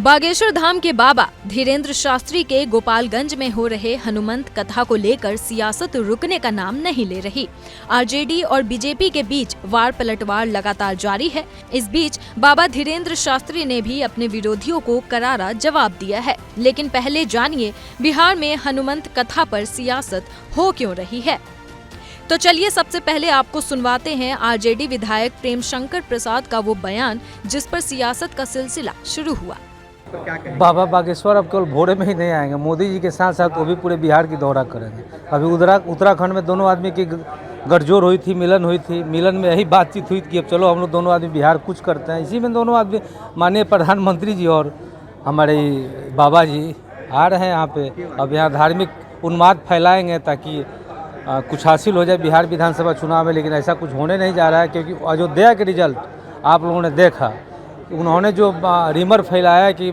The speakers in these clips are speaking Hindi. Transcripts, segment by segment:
बागेश्वर धाम के बाबा धीरेन्द्र शास्त्री के गोपालगंज में हो रहे हनुमंत कथा को लेकर सियासत रुकने का नाम नहीं ले रही। आरजेडी और बीजेपी के बीच वार पलटवार लगातार जारी है। इस बीच बाबा धीरेन्द्र शास्त्री ने भी अपने विरोधियों को करारा जवाब दिया है। लेकिन पहले जानिए बिहार में हनुमंत कथा पर सियासत हो क्यों रही है। तो चलिए सबसे पहले आपको सुनवाते हैं आरजेडी विधायक प्रेम शंकर प्रसाद का वो बयान जिस पर सियासत का सिलसिला शुरू हुआ। बाबा बागेश्वर अब केवल भोरे में ही नहीं आएंगे, मोदी जी के साथ साथ वो भी पूरे बिहार की दौरा करेंगे। अभी उत्तराखंड में दोनों आदमी की गठजोड़ हुई थी, मिलन हुई थी। मिलन में यही बातचीत हुई कि अब चलो हम लोग दोनों आदमी बिहार कुछ करते हैं। इसी में दोनों आदमी माननीय प्रधानमंत्री जी और हमारे बाबा जी आ रहे हैं यहाँ पे। अब यहाँ धार्मिक उन्माद फैलाएंगे ताकि कुछ हासिल हो जाए बिहार विधानसभा चुनाव में, लेकिन ऐसा कुछ होने नहीं जा रहा है क्योंकि अयोध्या के रिजल्ट आप लोगों ने देखा। उन्होंने जो रिमर फैलाया कि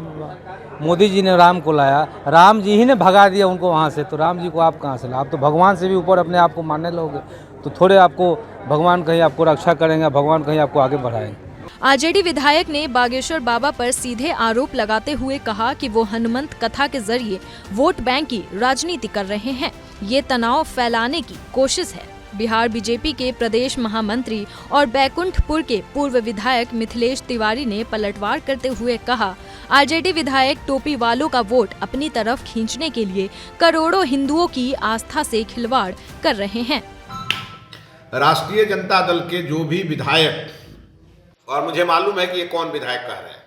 मोदी जी ने राम को लाया, राम जी ही ने भगा दिया उनको वहाँ से, तो राम जी को आप कहाँ से लाए? आप तो भगवान से भी ऊपर अपने आप को मानने लोगे, तो थोड़े आपको भगवान कहीं आपको रक्षा करेंगे, भगवान कहीं आपको आगे बढ़ाएंगे। आरजेडी विधायक ने बागेश्वर बाबा पर सीधे आरोप लगाते हुए कहा कि वो हनुमंत कथा के जरिए वोट बैंक की राजनीति कर रहे हैं। ये तनाव फैलाने की कोशिश है। बिहार बीजेपी के प्रदेश महामंत्री और बैकुंठपुर के पूर्व विधायक मिथिलेश तिवारी ने पलटवार करते हुए कहा, आरजेडी विधायक टोपी वालों का वोट अपनी तरफ खींचने के लिए करोड़ों हिंदुओं की आस्था से खिलवाड़ कर रहे हैं। राष्ट्रीय जनता दल के जो भी विधायक, और मुझे मालूम है कि ये कौन विधायक कह रहे हैं,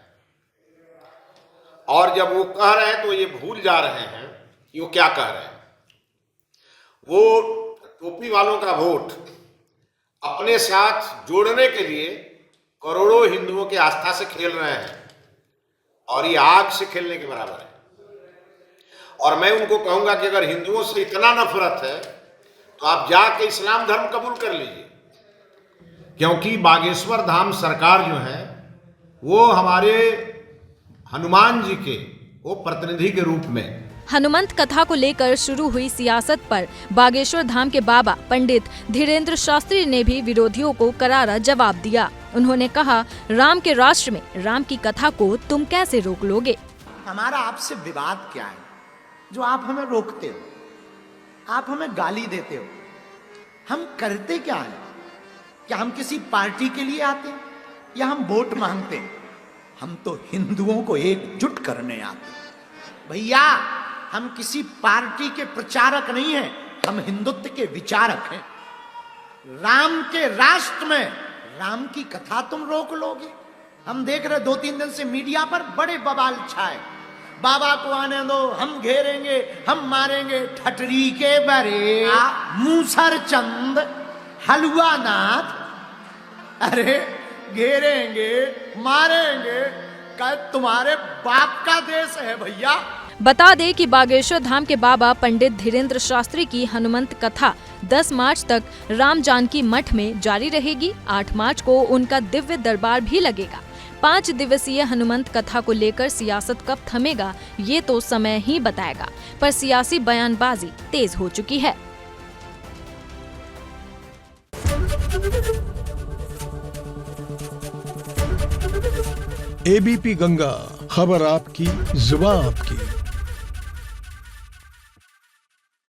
और जब वो कह रहे हैं तो ये भूल जा रहे हैं कि वो क्या कह रहे हैं। वो टोपी वालों का वोट अपने साथ जोड़ने के लिए करोड़ों हिंदुओं की आस्था से खेल रहे हैं, और ये आग से खेलने के बराबर है। और मैं उनको कहूंगा कि अगर हिंदुओं से इतना नफरत है तो आप जाके इस्लाम धर्म कबूल कर लीजिए, क्योंकि बागेश्वर धाम सरकार जो है वो हमारे हनुमान जी के वो प्रतिनिधि के रूप में। हनुमंत कथा को लेकर शुरू हुई सियासत पर बागेश्वर धाम के बाबा पंडित धीरेन्द्र शास्त्री ने भी विरोधियों को करारा जवाब दिया। उन्होंने कहा, राम के राष्ट्र में राम की कथा को तुम कैसे रोक लोगे? हमारा आपसे विवाद क्या है जो आप हमें रोकते हो, आप हमें गाली देते हो? हम करते क्या है? क्या हम किसी पार्टी के लिए आते हैं या हम वोट मांगते हैं? हम तो हिंदुओं को एकजुट करने आते हैं। भैया, हम किसी पार्टी के प्रचारक नहीं हैं, हम हिंदुत्व के विचारक हैं। राम के राष्ट्र में राम की कथा तुम रोक लोगे? हम देख रहे 2-3 दिन से मीडिया पर बड़े बवाल छाए, बाबा को आने दो, हम घेरेंगे, हम मारेंगे। ठटरी के बरे मूसर चंद हलवा नाथ, अरे घेरेंगे मारेंगे, क्या तुम्हारे बाप का देश है भैया? बता दें कि बागेश्वर धाम के बाबा पंडित धीरेन्द्र शास्त्री की हनुमंत कथा 10 मार्च तक राम जानकी मठ में जारी रहेगी। 8 मार्च को उनका दिव्य दरबार भी लगेगा। 5 दिवसीय हनुमंत कथा को लेकर सियासत कब थमेगा ये तो समय ही बताएगा, पर सियासी बयानबाजी तेज हो चुकी है। एबीपी गंगा, खबर आपकी, जुबान आपकी।